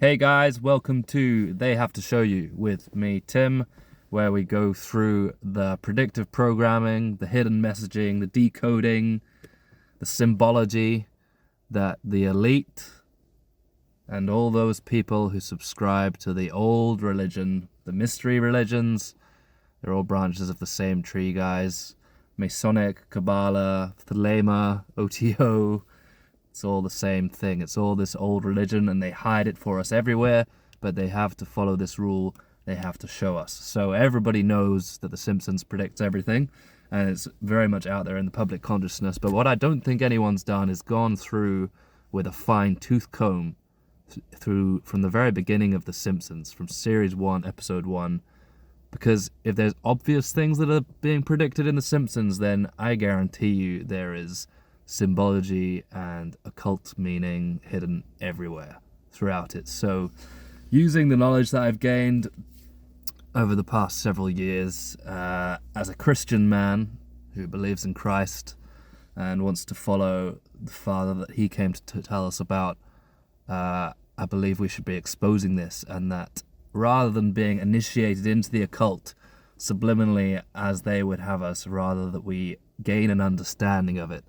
Hey guys, welcome to They Have to Show You with me, Tim, where we go through the predictive programming, the hidden messaging, the decoding, the symbology that the elite and all those people who subscribe to the old religion, the mystery religions, they're all branches of the same tree, guys. Masonic, Kabbalah, Thelema, OTO, it's all the same thing. It's all this old religion, and they hide it for us everywhere, but they have to follow this rule. They have to show us. So everybody knows that The Simpsons predicts everything, and it's very much out there in the public consciousness. But what I don't think anyone's done is gone through with a fine-tooth comb through from the very beginning of The Simpsons, from Series 1, Episode 1, because if there's obvious things that are being predicted in The Simpsons, then I guarantee you there is symbology and occult meaning hidden everywhere throughout it. So using the knowledge that I've gained over the past several years as a Christian man who believes in Christ and wants to follow the Father that he came to tell us about, I believe we should be exposing this, and that rather than being initiated into the occult subliminally as they would have us, rather that we gain an understanding of it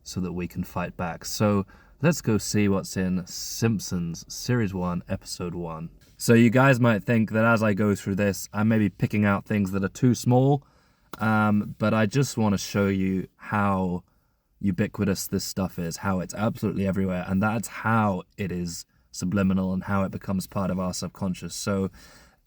so that we can fight back. So let's go see what's in Simpsons Series 1, Episode 1. So you guys might think that as I go through this, I may be picking out things that are too small, but I just want to show you how ubiquitous this stuff is, how it's absolutely everywhere, and that's how it is subliminal and how it becomes part of our subconscious. So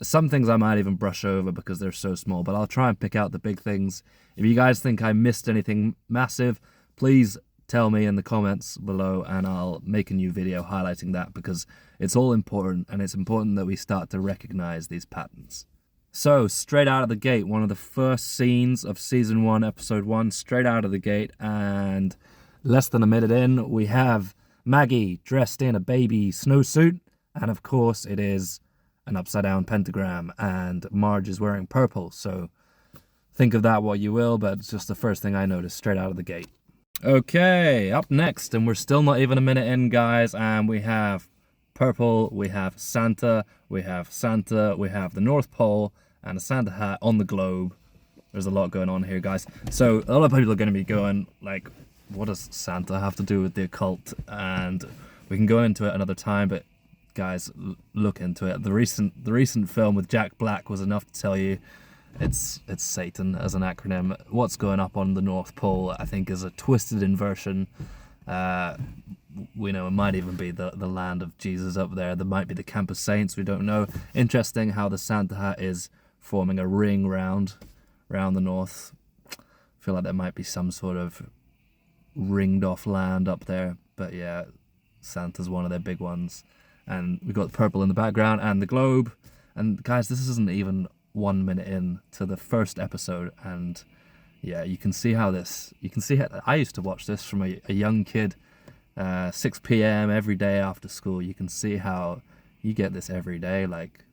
some things I might even brush over because they're so small, but I'll try and pick out the big things. If you guys think I missed anything massive, please tell me in the comments below and I'll make a new video highlighting that, because it's all important, and it's important that we start to recognize these patterns. So straight out of the gate, one of the first scenes of Season 1, Episode 1, straight out of the gate, and less than a minute in, we have Maggie dressed in a baby snowsuit, and of course it is an upside down pentagram, and Marge is wearing purple. So think of that what you will, but it's just the first thing I noticed straight out of the gate. Okay, up next, and we're still not even a minute in, guys, and we have purple, we have Santa, we have the North Pole, and a Santa hat on the globe. There's a lot going on here, guys. So a lot of people are going to be going, like, what does Santa have to do with the occult? And we can go into it another time, but guys, look into it. The recent film with Jack Black was enough to tell you it's Satan as an acronym. What's going up on the North Pole, I think, is a twisted inversion. We know it might even be the land of Jesus up there. There might be the Camp of Saints, we don't know. Interesting how the Santa hat is forming a ring round the north. I feel like there might be some sort of ringed off land up there, but yeah, Santa's one of their big ones. And we've got purple in the background and the globe. And guys, this isn't even 1 minute in to the first episode, and yeah, you can see how I used to watch this from a young kid, 6 p.m. every day after school. You can see how you get this every day. Like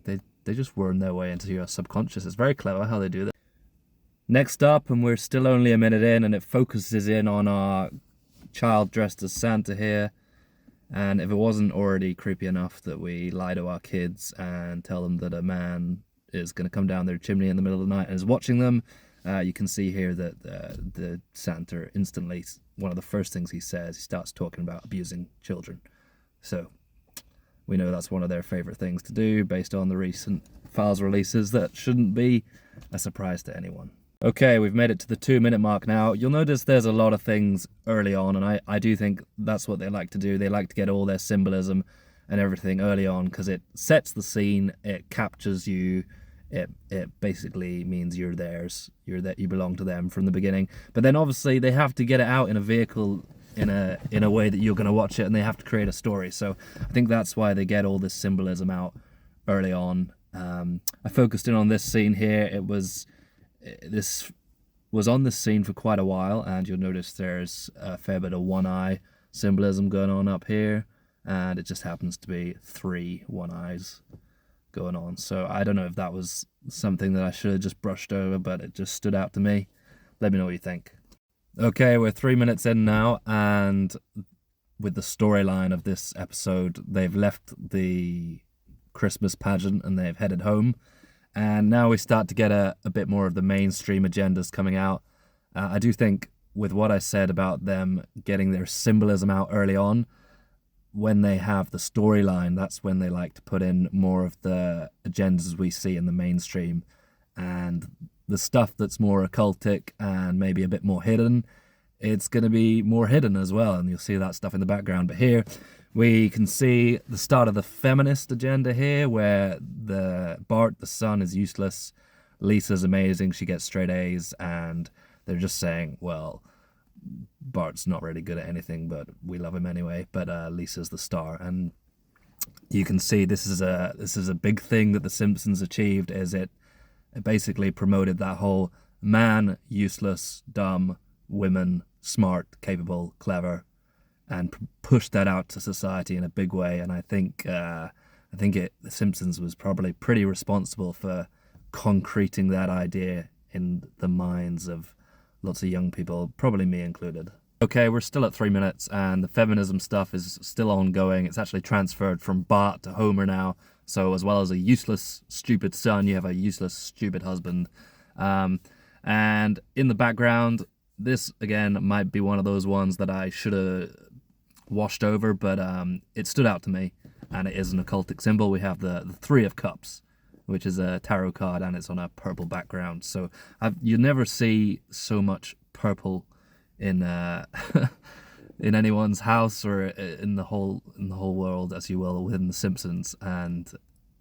they just worm their way into your subconscious. It's very clever how they do that. Next up, and we're still only a minute in, and it focuses in on our child dressed as Santa here. And if it wasn't already creepy enough that we lie to our kids and tell them that a man is going to come down their chimney in the middle of the night and is watching them, you can see here that the Santa instantly, one of the first things he says, he starts talking about abusing children. So we know that's one of their favorite things to do based on the recent files releases. That shouldn't be a surprise to anyone. Okay, we've made it to the 2-minute mark now. You'll notice there's a lot of things early on, and I do think that's what they like to do. They like to get all their symbolism and everything early on, because it sets the scene, it captures you, it basically means you're theirs, you belong to them from the beginning. But then obviously they have to get it out in a vehicle in a way that you're going to watch it, and they have to create a story. So I think that's why they get all this symbolism out early on. I focused in on this scene here. This was on this scene for quite a while, and you'll notice there's a fair bit of one eye symbolism going on up here, and it just happens to be 3 one eyes going on. So I don't know if that was something that I should have just brushed over, but it just stood out to me. Let me know what you think. Okay, we're 3 minutes in now, and with the storyline of this episode. They've left the Christmas pageant and they've headed home. And now we start to get a bit more of the mainstream agendas coming out. I do think with what I said about them getting their symbolism out early on, when they have the storyline, that's when they like to put in more of the agendas we see in the mainstream. And the stuff that's more occultic and maybe a bit more hidden, it's going to be more hidden as well. And you'll see that stuff in the background. But here we can see the start of the feminist agenda here, where Bart, the son, is useless. Lisa's amazing. She gets straight A's. And they're just saying, well, Bart's not really good at anything, but we love him anyway. But Lisa's the star, and you can see this is a big thing that the Simpsons achieved. Is it basically promoted that whole man useless, dumb, women smart, capable, clever, and pushed that out to society in a big way. And I think the Simpsons was probably pretty responsible for concreting that idea in the minds of lots of young people, probably me included. Okay, we're still at 3 minutes, and the feminism stuff is still ongoing. It's actually transferred from Bart to Homer now. So as well as a useless, stupid son, you have a useless, stupid husband. And in the background, this, again, might be one of those ones that I should have washed over, but it stood out to me, and it is an occultic symbol. We have the Three of Cups, which is a tarot card, and it's on a purple background. So you never see so much purple in in anyone's house or in the whole world, as you will, within The Simpsons. And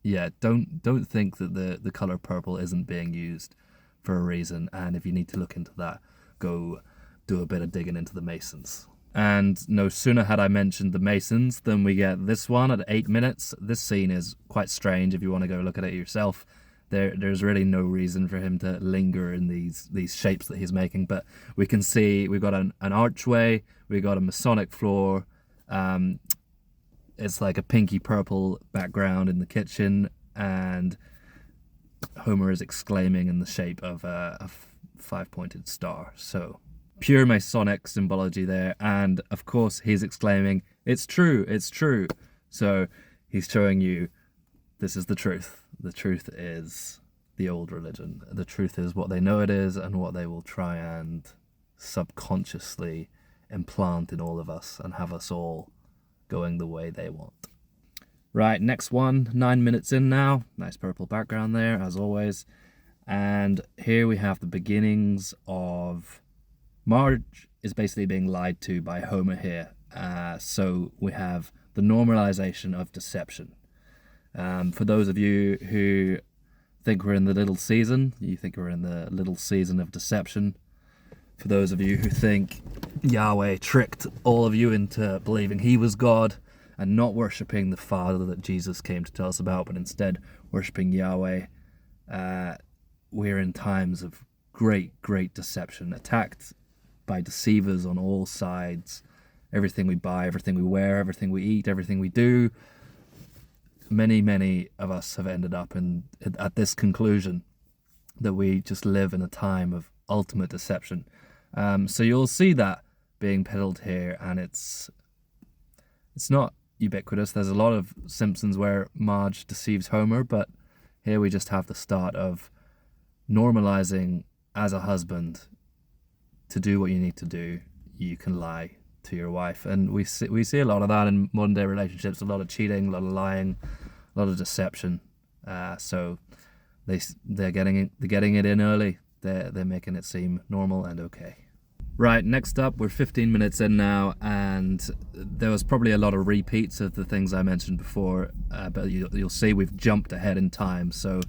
yeah, don't think that the color purple isn't being used for a reason. And if you need to look into that, go do a bit of digging into the Masons. And no sooner had I mentioned the Masons than we get this one at 8 minutes. This scene is quite strange if you want to go look at it yourself. There's really no reason for him to linger in these shapes that he's making. But we can see we've got an archway, we've got a Masonic floor. It's like a pinky purple background in the kitchen, and Homer is exclaiming in the shape of a five-pointed star. So pure Masonic symbology there, and of course he's exclaiming, "It's true, it's true." So he's showing you this is the truth. The truth is the old religion. The truth is what they know it is and what they will try and subconsciously implant in all of us and have us all going the way they want. Right, next one, 9 minutes in now. Nice purple background there, as always. And here we have the beginnings of Marge is basically being lied to by Homer here. So we have the normalization of deception. For those of you who think we're in the little season, you think we're in the little season of deception. For those of you who think Yahweh tricked all of you into believing he was God and not worshipping the Father that Jesus came to tell us about, but instead worshipping Yahweh, we're in times of great, great deception, attacked by deceivers on all sides. Everything we buy, everything we wear, everything we eat, everything we do. Many of us have ended up at this conclusion that we just live in a time of ultimate deception. So you'll see that being peddled here, and it's not ubiquitous. There's a lot of Simpsons where Marge deceives Homer, but here we just have the start of normalizing as a husband to do what you need to do. You can lie to your wife, and we see a lot of that in modern day relationships. A lot of cheating, a lot of lying, a lot of deception. So they're getting it in early. They're making it seem normal and okay. Right, next up, we're 15 minutes in now, and there was probably a lot of repeats of the things I mentioned before, but you'll see we've jumped ahead in time. So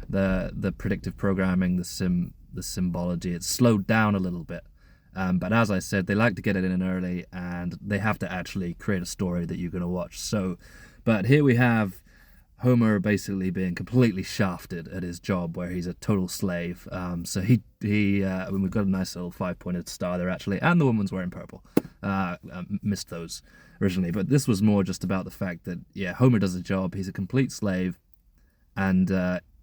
the predictive programming, the symbology, it's slowed down a little bit. But as I said, they like to get it in early, and they have to actually create a story that you're going to watch. So, but here we have Homer basically being completely shafted at his job, where he's a total slave. So he we've got a nice little five-pointed star there actually, and the woman's wearing purple. Missed those originally, but this was more just about the fact that Homer does a job. He's a complete slave, and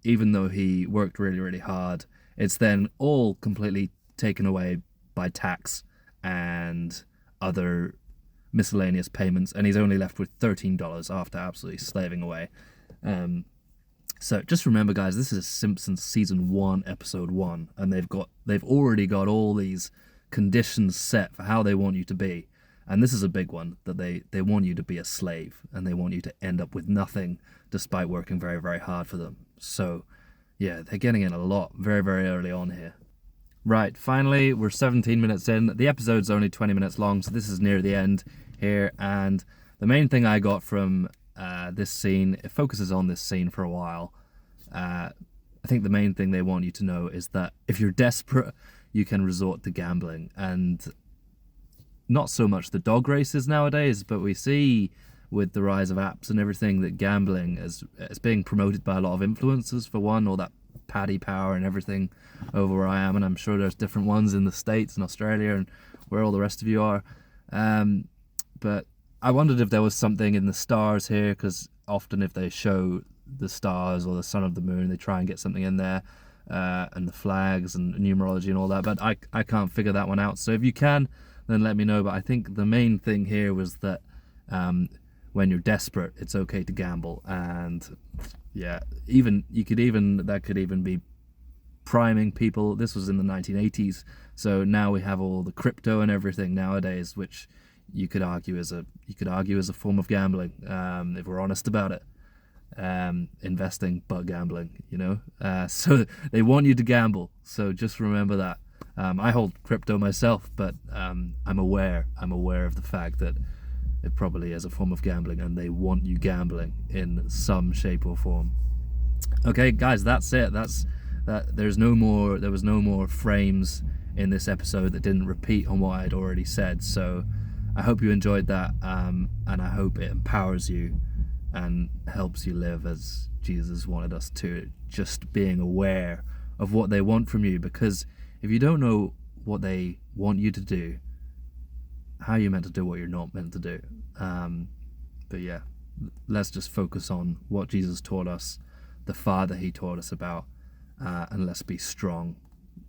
even though he worked really, really hard, it's then all completely taken away by tax and other miscellaneous payments, and he's only left with $13 after absolutely slaving away. So just remember, guys, this is Simpsons season 1, episode 1, and they've already got all these conditions set for how they want you to be. And this is a big one, that they want you to be a slave, and they want you to end up with nothing despite working very, very hard for them. So yeah, they're getting in a lot very, very early on here. Right, finally, we're 17 minutes in. The episode's only 20 minutes long, so this is near the end here. And the main thing I got from this scene, it focuses on this scene for a while. I think the main thing they want you to know is that if you're desperate, you can resort to gambling. And not so much the dog races nowadays, but we see with the rise of apps and everything that gambling is being promoted by a lot of influencers, for one, all that Paddy Power and everything over where I am, and I'm sure there's different ones in the States and Australia and where all the rest of you are. But I wondered if there was something in the stars here, because often if they show the stars or the sun or the moon, they try and get something in there, and the flags and numerology and all that, but I can't figure that one out. So if you can, then let me know. But I think the main thing here was that when you're desperate, it's okay to gamble. And yeah, that could even be priming people. This was in the 1980s, so now we have all the crypto and everything nowadays, which you could argue is a form of gambling, if we're honest about it. Investing but gambling, so they want you to gamble, so just remember that. I hold crypto myself, but I'm aware of the fact that it probably is a form of gambling, and they want you gambling in some shape or form. Okay, guys, that's it. There was no more frames in this episode that didn't repeat on what I'd already said. So I hope you enjoyed that, and I hope it empowers you and helps you live as Jesus wanted us to, just being aware of what they want from you. Because if you don't know what they want you to do, how are you meant to do what you're not meant to do? But yeah, let's just focus on what Jesus taught us, the Father he taught us about, and let's be strong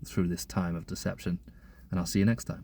through this time of deception. And I'll see you next time.